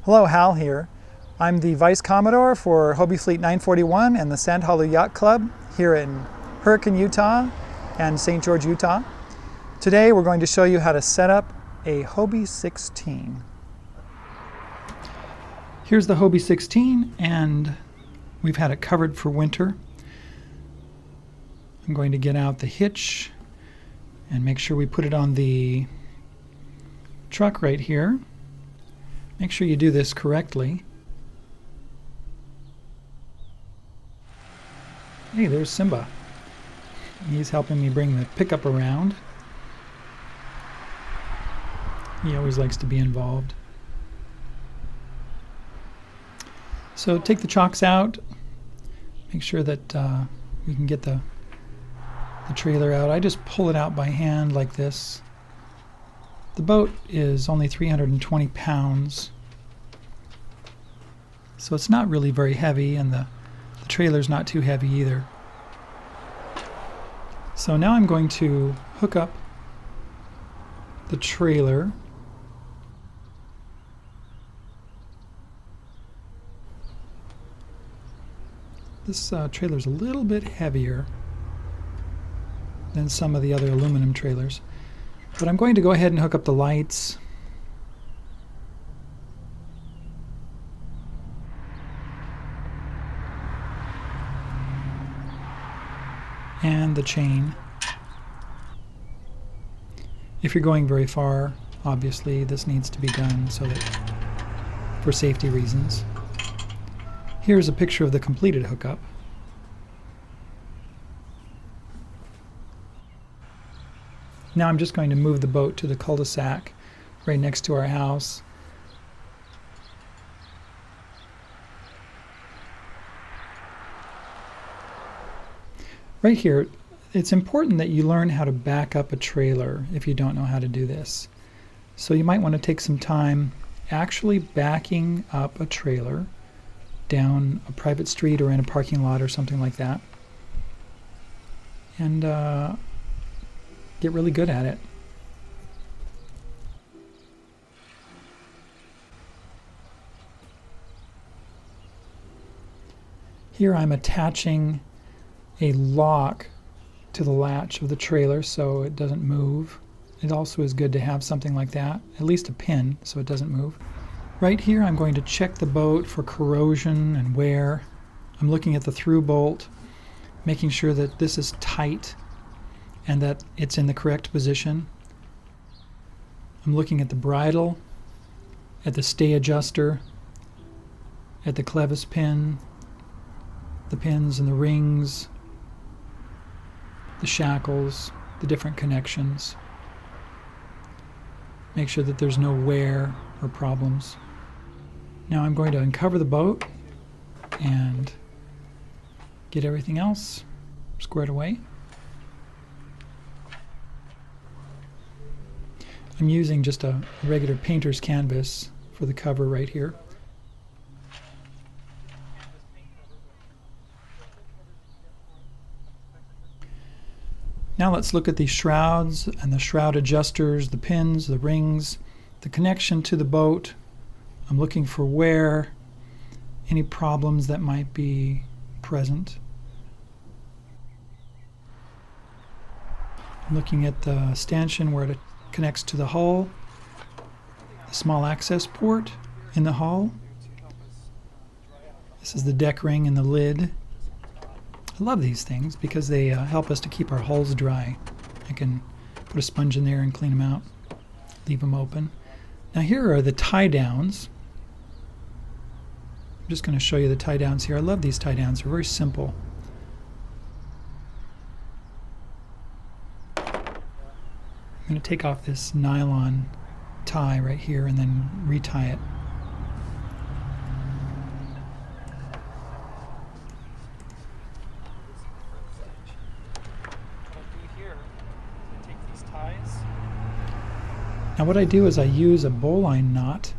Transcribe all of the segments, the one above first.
Hello, Hal here. I'm the Vice Commodore for Hobie Fleet 941 and the Sand Hollow Yacht Club here in Hurricane, Utah and St. George, Utah. Today we're going to show you how to set up a Hobie 16. Here's the Hobie 16 and we've had it covered for winter. I'm going to get out the hitch and make sure we put it on the truck right here. Make sure you do this correctly. Hey, there's Simba. He's helping me bring the pickup around. He always likes to be involved. So take the chocks out. Make sure that we can get the trailer out. I just pull it out by hand like this. The boat is only 320 pounds, so it's not really very heavy, and the trailer's not too heavy either. So now I'm going to hook up the trailer. This trailer's a little bit heavier than some of the other aluminum trailers. But I'm going to go ahead and hook up the lights. And the chain. If you're going very far, obviously this needs to be done so that for safety reasons. Here's a picture of the completed hookup. Now I'm just going to move the boat to the cul-de-sac right next to our house. Right here, it's important that you learn how to back up a trailer if you don't know how to do this. So you might want to take some time actually backing up a trailer down a private street or in a parking lot or something like that. And get really good at it. Here I'm attaching a lock to the latch of the trailer so it doesn't move. It also is good to have something like that, at least a pin so it doesn't move. Right here I'm going to check the boat for corrosion and wear. I'm looking at the through bolt, making sure that this is tight and that it's in the correct position. I'm looking at the bridle, at the stay adjuster, at the clevis pin, the pins and the rings, the shackles, the different connections. Make sure that there's no wear or problems. Now I'm going to uncover the boat and get everything else squared away. I'm using just a regular painter's canvas for the cover right here. Now let's look at the shrouds and the shroud adjusters, the pins, the rings, the connection to the boat. I'm looking for wear, any problems that might be present. I'm looking at the stanchion where it connects to the hull, the small access port in the hull. This is the deck ring and the lid. I love these things because they help us to keep our hulls dry. I can put a sponge in there and clean them out, leave them open. Now here are the tie downs. I'm just going to show you the tie downs here. I love these tie downs. They're very simple. I'm going to take off this nylon tie right here and then retie it. Now what I do is I use a bowline knot.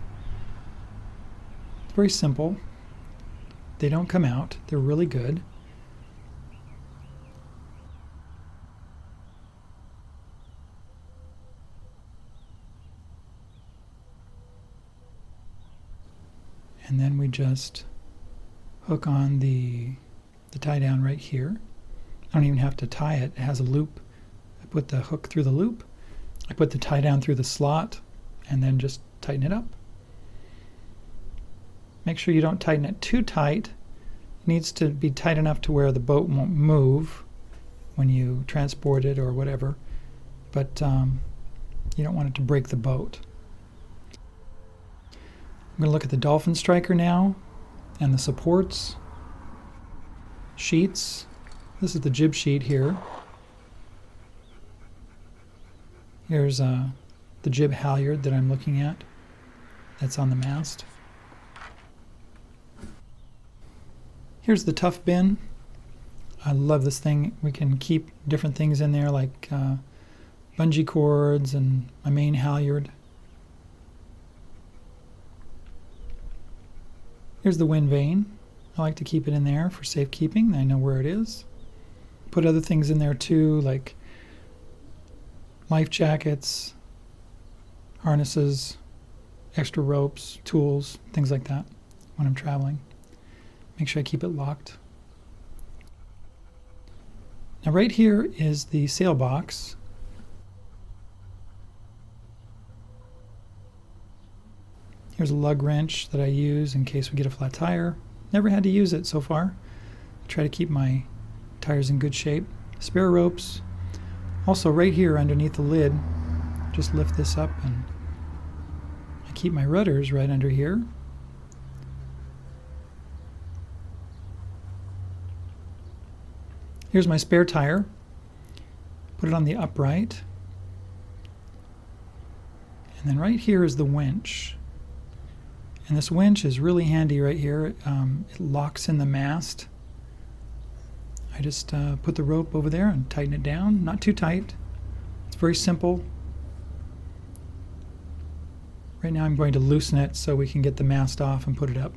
It's very simple. They don't come out. They're really good. And then we just hook on the tie down right here. I don't even have to tie it. It has a loop. I put the hook through the loop. I put the tie down through the slot and then just tighten it up. Make sure you don't tighten it too tight. It needs to be tight enough to where the boat won't move when you transport it or whatever, but you don't want it to break the boat. I'm going to look at the Dolphin striker now and the supports, sheets. This is the jib sheet here. Here's the jib halyard that I'm looking at. That's on the mast. Here's the tough bin. I love this thing. We can keep different things in there like bungee cords and my main halyard. Here's the wind vane. I like to keep it in there for safekeeping. I know where it is. Put other things in there too, like life jackets, harnesses, extra ropes, tools, things like that when I'm traveling. Make sure I keep it locked. Now right here is the sail box. Here's a lug wrench that I use in case we get a flat tire. Never had to use it so far. I try to keep my tires in good shape. Spare ropes. Also right here underneath the lid, just lift this up and I keep my rudders right under here. Here's my spare tire. Put it on the upright. And then right here is the winch. And this winch is really handy right here. It locks in the mast. I just put the rope over there and tighten it down. Not too tight. It's very simple. Right now I'm going to loosen it so we can get the mast off and put it up.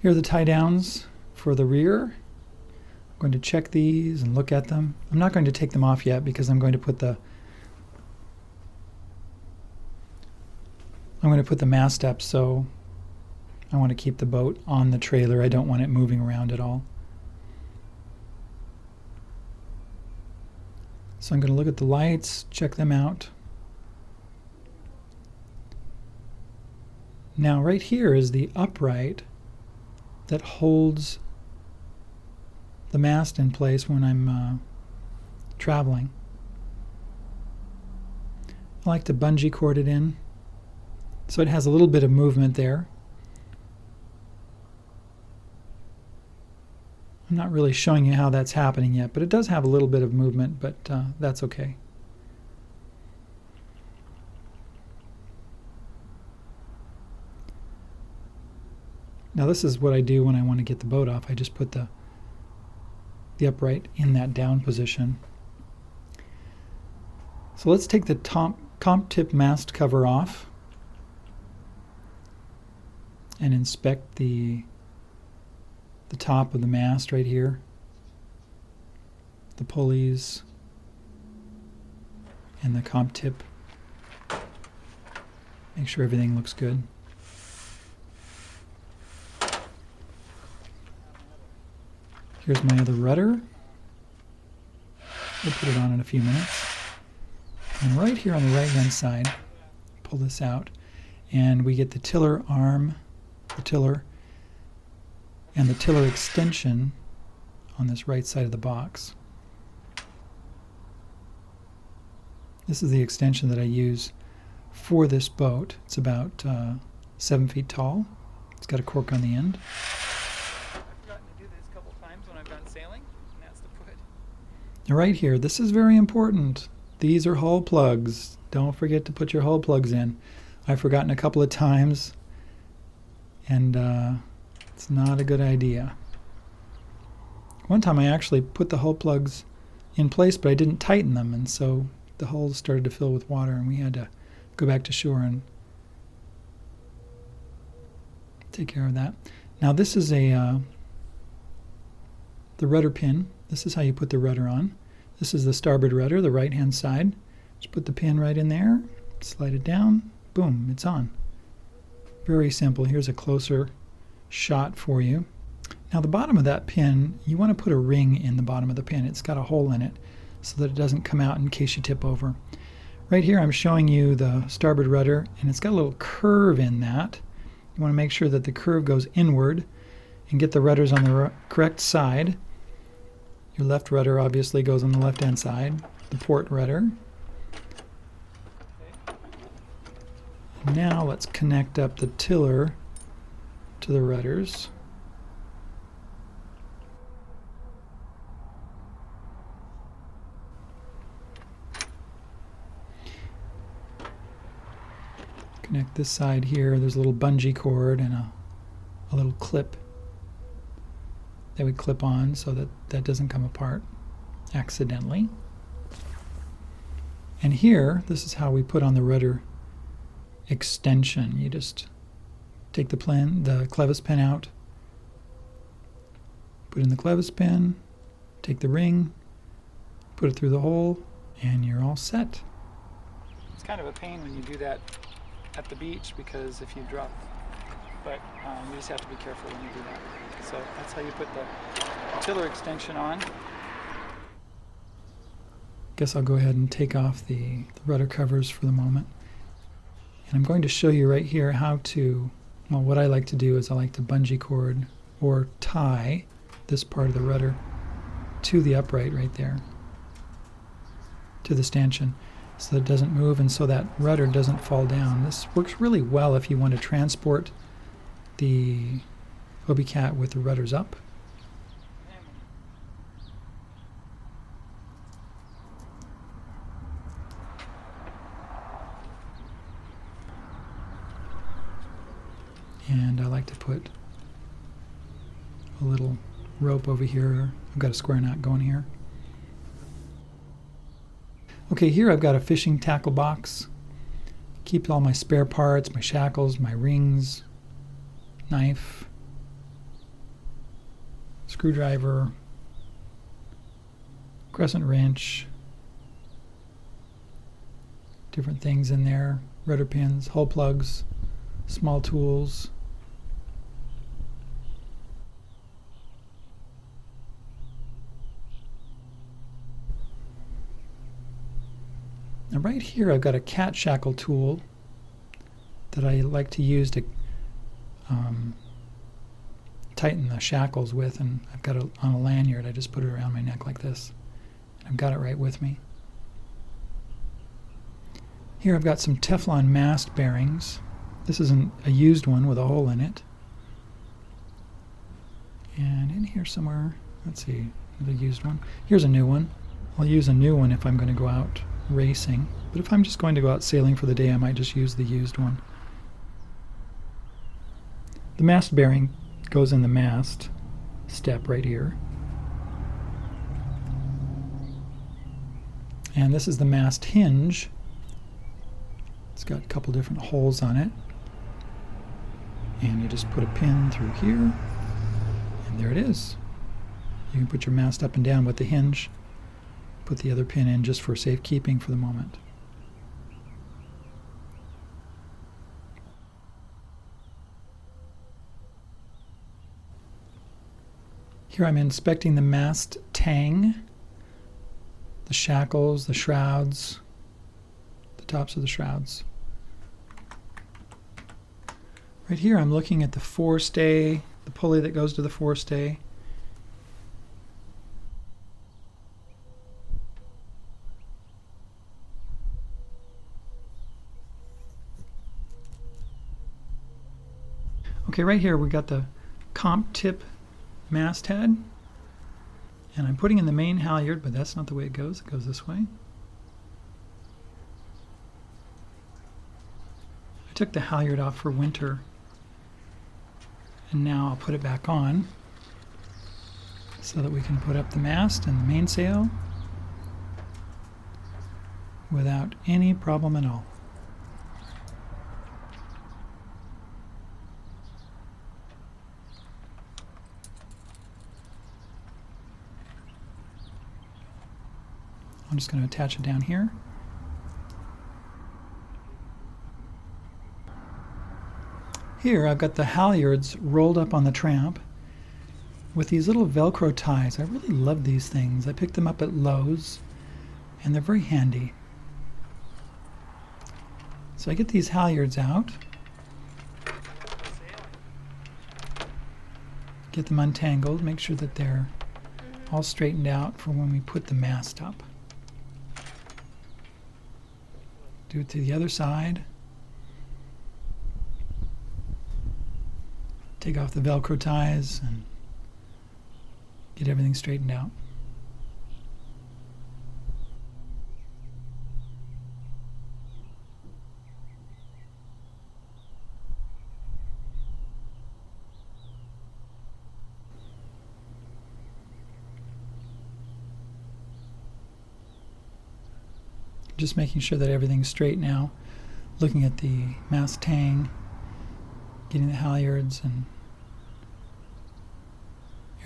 Here are the tie downs for the rear. I'm going to check these and look at them. I'm not going to take them off yet because I'm going to put the mast up, so I want to keep the boat on the trailer. I don't want it moving around at all. So I'm going to look at the lights, check them out. Now right here is the upright that holds the mast in place when I'm traveling. I like to bungee cord it in so it has a little bit of movement there. I'm not really showing you how that's happening yet, but it does have a little bit of movement, but that's okay. Now this is what I do when I want to get the boat off. I just put the upright in that down position. So let's take the comp tip mast cover off and inspect the top of the mast right here, the pulleys and the comp tip. Make sure everything looks good. Here's my other rudder. We'll put it on in a few minutes. And right here on the right hand side, pull this out, and we get the tiller arm, the tiller, and the tiller extension on this right side of the box. This is the extension that I use for this boat. It's about 7 feet tall. It's got a cork on the end. Now right here, this is very important. These are hull plugs. Don't forget to put your hull plugs in. I've forgotten a couple of times, and it's not a good idea. One time I actually put the hull plugs in place, but I didn't tighten them, and so the hulls started to fill with water, and we had to go back to shore and take care of that. Now this is the rudder pin This is how you put the rudder on. This is the starboard rudder, the right-hand side. Just put the pin right in there, slide it down, boom, it's on. Very simple. Here's a closer shot for you. Now the bottom of that pin, you want to put a ring in the bottom of the pin. It's got a hole in it so that it doesn't come out in case you tip over. Right here I'm showing you the starboard rudder, and it's got a little curve in that. You want to make sure that the curve goes inward and get the rudders on the correct side. Your left rudder obviously goes on the left-hand side, the port rudder. And now let's connect up the tiller to the rudders. Connect this side here. There's a little bungee cord and a little clip that we clip on so that that doesn't come apart accidentally. And here, this is how we put on the rudder extension. You just take the clevis pin out, put in the clevis pin, take the ring, put it through the hole, and you're all set. It's kind of a pain when you do that at the beach because if you drop, but you just have to be careful when you do that. So that's how you put the tiller extension on. Guess I'll go ahead and take off the rudder covers for the moment. And I'm going to show you right here how to, well, what I like to do is I like to bungee cord or tie this part of the rudder to the upright right there, to the stanchion, so that it doesn't move and so that rudder doesn't fall down. This works really well if you want to transport the Hobie Cat with the rudders up. And I like to put a little rope over here. I've got a square knot going here. Okay, here I've got a fishing tackle box. Keep all my spare parts, my shackles, my rings, knife, screwdriver, crescent wrench, different things in there, rudder pins, hull plugs, small tools. Now right here I've got a cat shackle tool that I like to use to tighten the shackles with, and I've got it on a lanyard. I just put it around my neck like this. And I've got it right with me. Here I've got some Teflon mast bearings. This is a used one with a hole in it. And in here somewhere, let's see, the used one. Here's a new one. I'll use a new one if I'm going to go out racing, but if I'm just going to go out sailing for the day, I might just use the used one. The mast bearing goes in the mast step right here. And this is the mast hinge. It's got a couple different holes on it. And you just put a pin through here, and there it is. You can put your mast up and down with the hinge. Put the other pin in just for safekeeping for the moment. Here I'm inspecting the mast tang, the shackles, the shrouds, the tops of the shrouds. Right here I'm looking at the forestay, the pulley that goes to the forestay. Okay, right here we got the comp tip masthead, and I'm putting in the main halyard, but that's not the way it goes. It goes this way. I took the halyard off for winter, and now I'll put it back on so that we can put up the mast and the mainsail without any problem at all. I'm just going to attach it down here. Here I've got the halyards rolled up on the tramp with these little Velcro ties. I really love these things. I picked them up at Lowe's and they're very handy. So I get these halyards out, get them untangled, make sure that they're all straightened out for when we put the mast up. Do it to the other side. Take off the Velcro ties and get everything straightened out. Just making sure that everything's straight now. Looking at the mast tang, getting the halyards and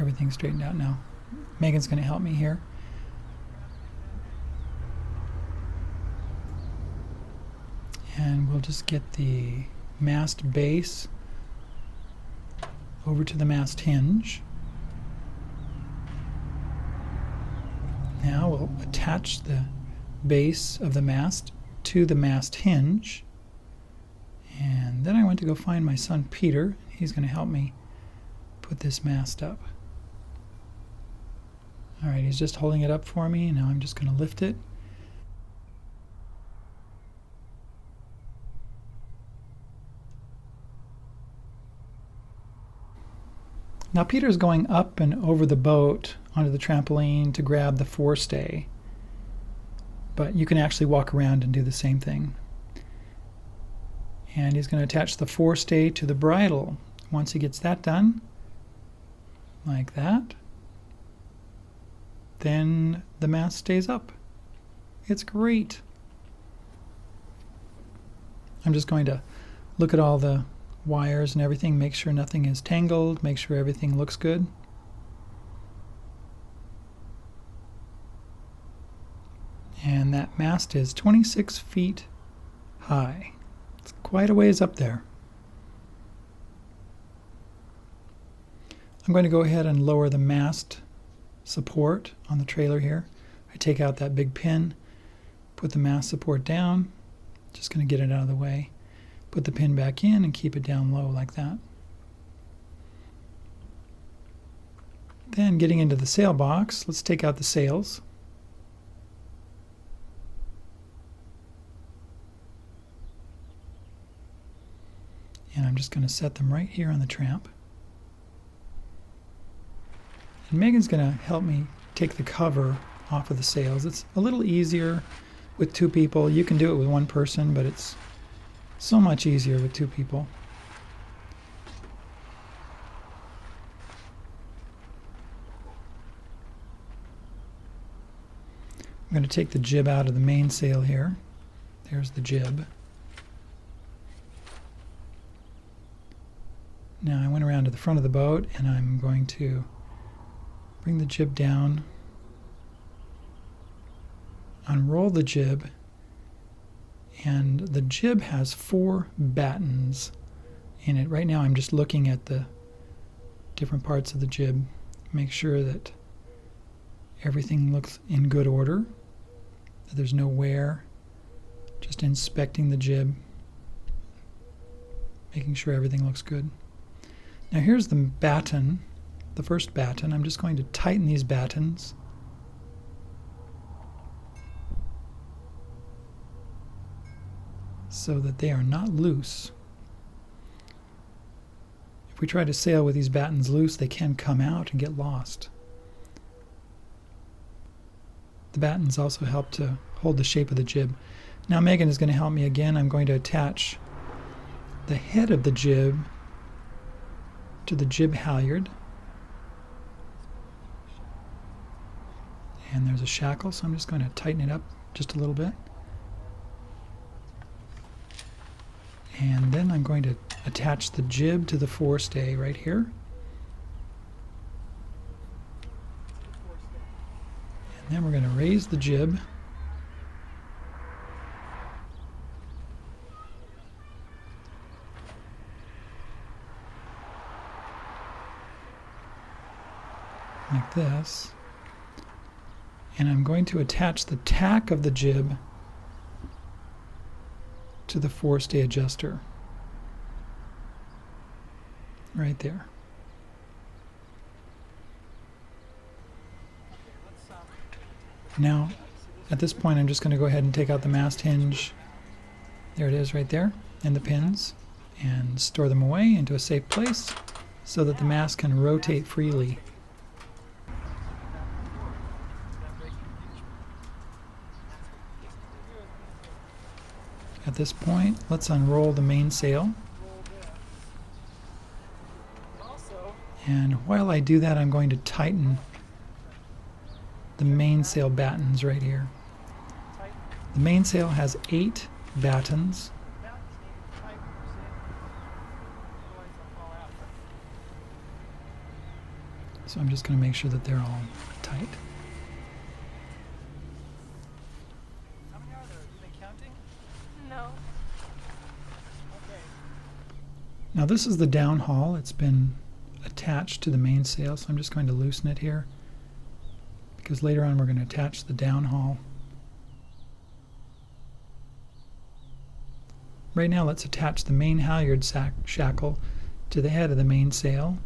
everything straightened out now. Megan's going to help me here. And we'll just get the mast base over to the mast hinge. Now we'll attach the base of the mast to the mast hinge. And then I went to go find my son Peter. He's going to help me put this mast up. Alright, he's just holding it up for me. Now I'm just going to lift it. Now Peter's going up and over the boat onto the trampoline to grab the forestay. But you can actually walk around and do the same thing. And he's going to attach the forestay to the bridle. Once he gets that done, like that, then the mast stays up. It's great. I'm just going to look at all the wires and everything, make sure nothing is tangled, make sure everything looks good. And that mast is 26 feet high. It's quite a ways up there. I'm going to go ahead and lower the mast support on the trailer here. I take out that big pin, put the mast support down, just going to get it out of the way, put the pin back in and keep it down low like that. Then getting into the sail box, let's take out the sails. And I'm just going to set them right here on the tramp. And Megan's going to help me take the cover off of the sails. It's a little easier with two people. You can do it with one person, but it's so much easier with two people. I'm going to take the jib out of the mainsail here. There's the jib. Now I went around to the front of the boat and I'm going to bring the jib down, unroll the jib, and the jib has 4 battens in it. Right now I'm just looking at the different parts of the jib, make sure that everything looks in good order, that there's no wear, just inspecting the jib, making sure everything looks good. Now here's the batten, the first batten. I'm just going to tighten these battens. So that they are not loose. If we try to sail with these battens loose, they can come out and get lost. The battens also help to hold the shape of the jib. Now Megan is going to help me again. I'm going to attach the head of the jib to the jib halyard. And there's a shackle, so I'm just going to tighten it up just a little bit. And then I'm going to attach the jib to the forestay right here. And Then we're going to raise the jib. Like this. And I'm going to attach the tack of the jib to the forestay adjuster. Right there. Now, at this point, I'm just going to go ahead and take out the mast hinge. There it is right there, and the pins, and store them away into a safe place so that the mast can rotate freely. At this point, let's unroll the mainsail. And while I do that, I'm going to tighten the mainsail battens right here. The mainsail has 8 battens. So I'm just going to make sure that they're all tight. How many are there? Are they counting? No. Okay. Now this is the downhaul. It's been attached to the mainsail, so I'm just going to loosen it here because later on we're going to attach the downhaul. Right now let's attach the main halyard shackle to the head of the mainsail.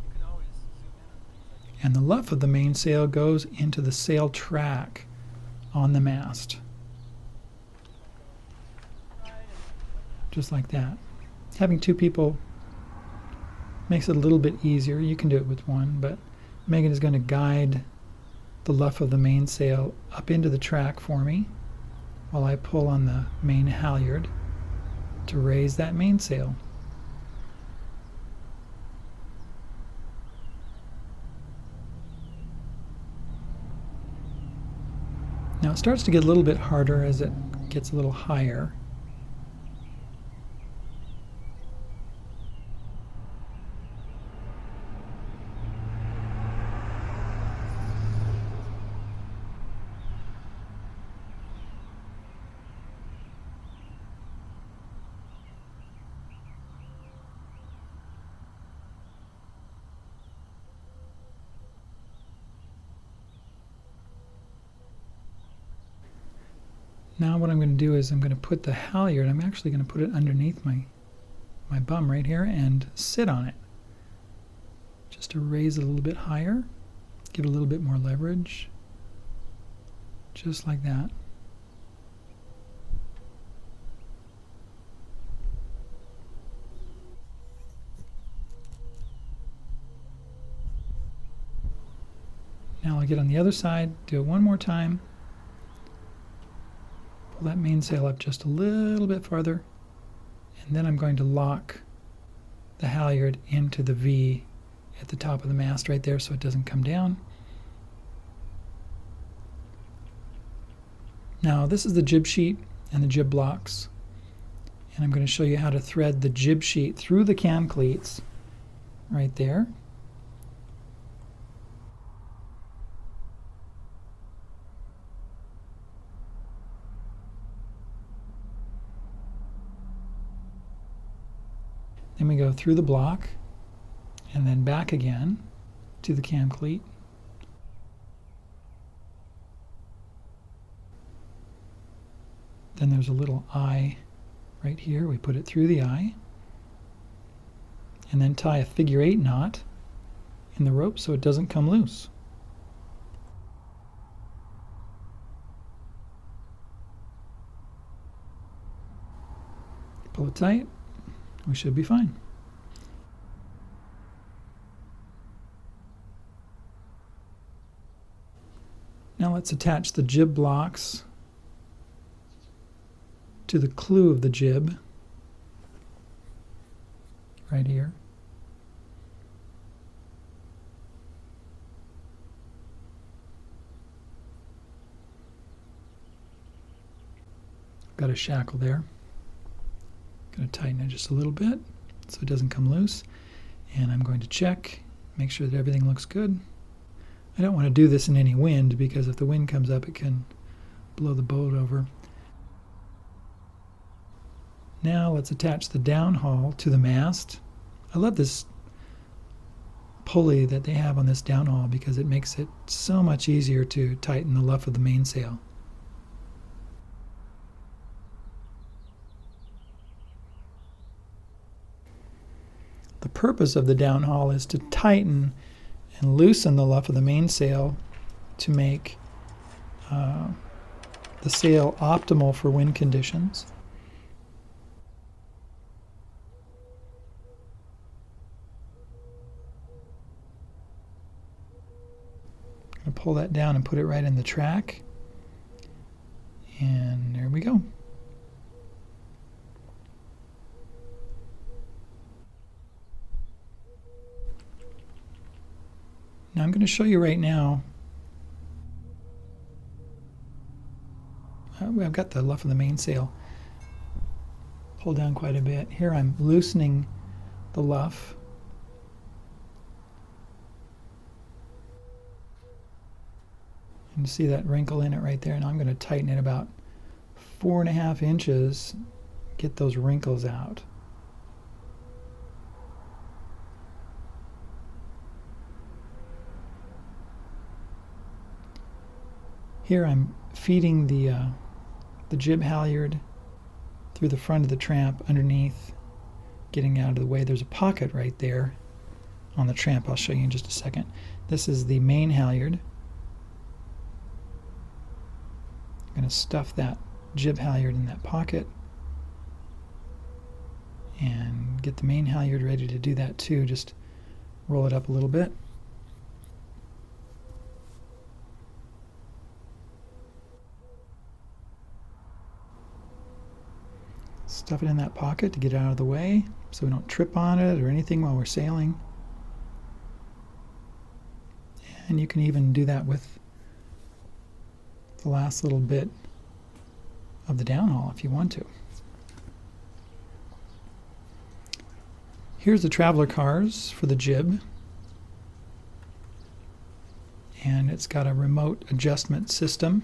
You can always zoom in on things like And the luff of the mainsail goes into the sail track on the mast. Just like that. Having 2 people makes it a little bit easier. You can do it with 1, but Megan is going to guide the luff of the mainsail up into the track for me while I pull on the main halyard to raise that mainsail. Now it starts to get a little bit harder as it gets a little higher. Now what I'm going to do is I'm going to put the halyard, I'm actually going to put it underneath my bum right here and sit on it. Just to raise it a little bit higher, give it a little bit more leverage. Just like that. Now I'll get on the other side, do it one more time. Pull that mainsail up just a little bit farther, and then I'm going to lock the halyard into the V at the top of the mast right there so it doesn't come down. Now this is the jib sheet and the jib blocks, and I'm going to show you how to thread the jib sheet through the cam cleats right there. Then we go through the block and then back again to the cam cleat. Then there's a little eye right here. We put it through the eye and then tie a figure-8 knot in the rope so it doesn't come loose. Pull it tight. We should be fine. Now let's attach the jib blocks to the clew of the jib right here. Got a shackle there. Going to tighten it just a little bit so it doesn't come loose. And I'm going to check, make sure that everything looks good. I don't want to do this in any wind because if the wind comes up it can blow the boat over. Now let's attach the downhaul to the mast. I love this pulley that they have on this downhaul because it makes it so much easier to tighten the luff of the mainsail. The purpose of the downhaul is to tighten and loosen the luff of the mainsail to make the sail optimal for wind conditions. I'm going to pull that down and put it right in the track. And there we go. Now I'm going to show you right now. I've got the luff of the mainsail pulled down quite a bit. Here I'm loosening the luff. And you see that wrinkle in it right there. Now I'm going to tighten it about 4.5 inches, get those wrinkles out. Here I'm feeding the jib halyard through the front of the tramp underneath, getting out of the way. There's a pocket right there on the tramp. I'll show you in just a second. This is the main halyard. I'm going to stuff that jib halyard in that pocket and get the main halyard ready to do that too. Just roll it up a little bit. Stuff it in that pocket to get it out of the way so we don't trip on it or anything while we're sailing. And you can even do that with the last little bit of the downhaul if you want to. Here's the traveler cars for the jib. And it's got a remote adjustment system.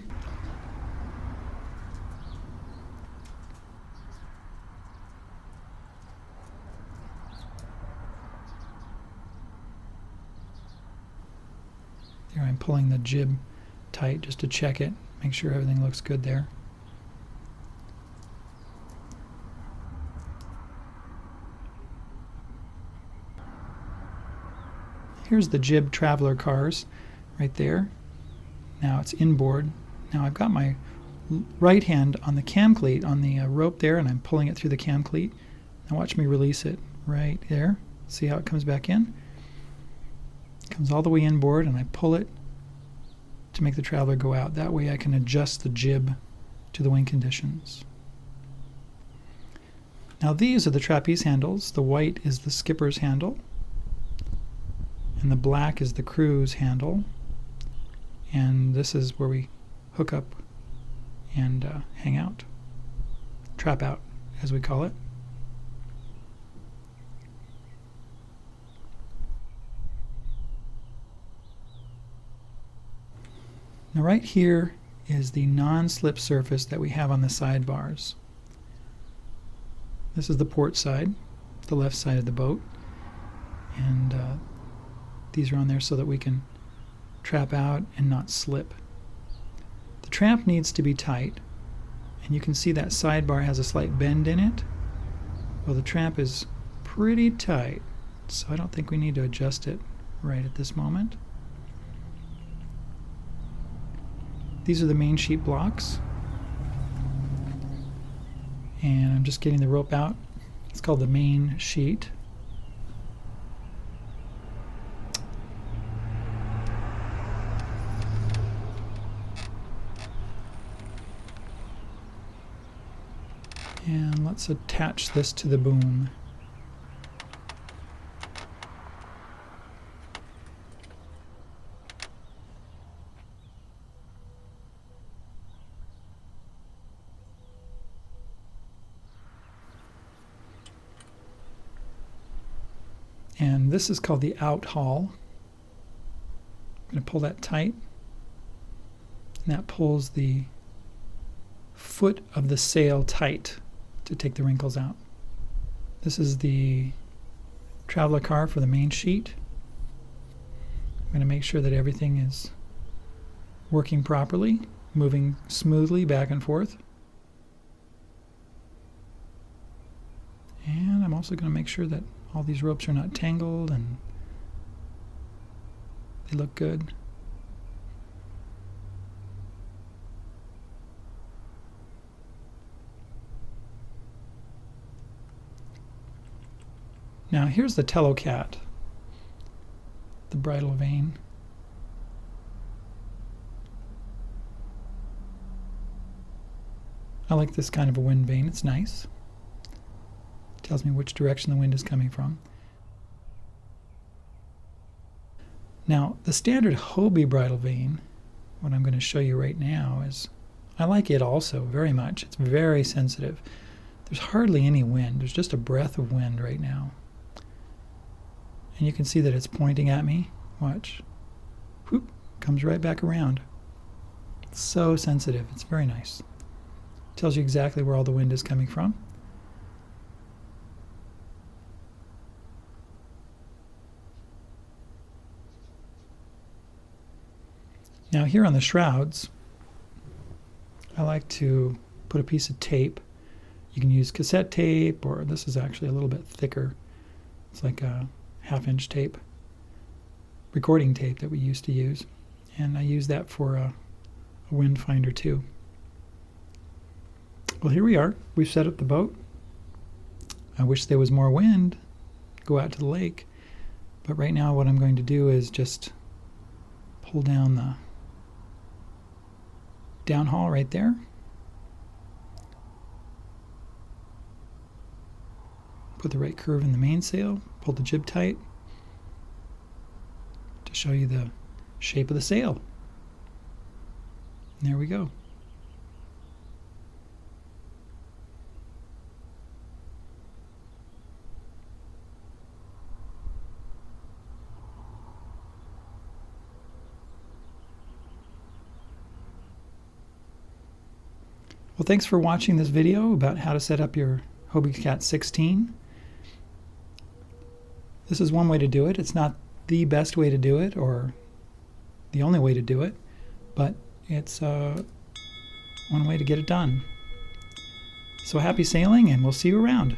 Here I'm pulling the jib tight just to check it, make sure everything looks good there. Here's the jib traveler cars right there. Now it's inboard. Now I've got my right hand on the cam cleat on the rope there and I'm pulling it through the cam cleat. Now watch me release it right there. See how it comes back in? Comes all the way inboard and I pull it to make the traveler go out. That way I can adjust the jib to the wind conditions. Now these are the trapeze handles. The white is the skipper's handle and the black is the crew's handle, and this is where we hook up and hang out, trap out as we call it. Now right here is the non-slip surface that we have on the sidebars. This is the port side, the left side of the boat, and these are on there so that we can trap out and not slip. The tramp needs to be tight, and you can see that sidebar has a slight bend in it. Well, the tramp is pretty tight, so I don't think we need to adjust it right at this moment. These are the main sheet blocks, and I'm just getting the rope out. It's called the main sheet. And let's attach this to the boom. And this is called the outhaul. I'm going to pull that tight. And that pulls the foot of the sail tight to take the wrinkles out. This is the traveler car for the main sheet. I'm going to make sure that everything is working properly, moving smoothly back and forth. And I'm also going to make sure that all these ropes are not tangled and they look good. Now here's the Cat, the bridle vane. I like this kind of a wind vane. It's nice. Tells me which direction the wind is coming from. Now the standard Hobie bridle vane, what I'm going to show you right now, is I like it also very much. It's very sensitive. There's hardly any wind. There's just a breath of wind right now. And you can see that it's pointing at me. Watch. Whoop, comes right back around. It's so sensitive. It's very nice. Tells you exactly where all the wind is coming from. Now here on the shrouds, I like to put a piece of tape. You can use cassette tape, or this is actually a little bit thicker. It's like a half-inch tape, recording tape that we used to use, and I use that for a wind finder too. Well, here we are. We've set up the boat. I wish there was more wind, go out to the lake, but right now what I'm going to do is just pull down the downhaul right there. Put the right curve in the mainsail, pull the jib tight to show you the shape of the sail. And there we go. Well, thanks for watching this video about how to set up your Hobie Cat 16. This is one way to do it. It's not the best way to do it or the only way to do it, but it's one way to get it done. So happy sailing, and we'll see you around.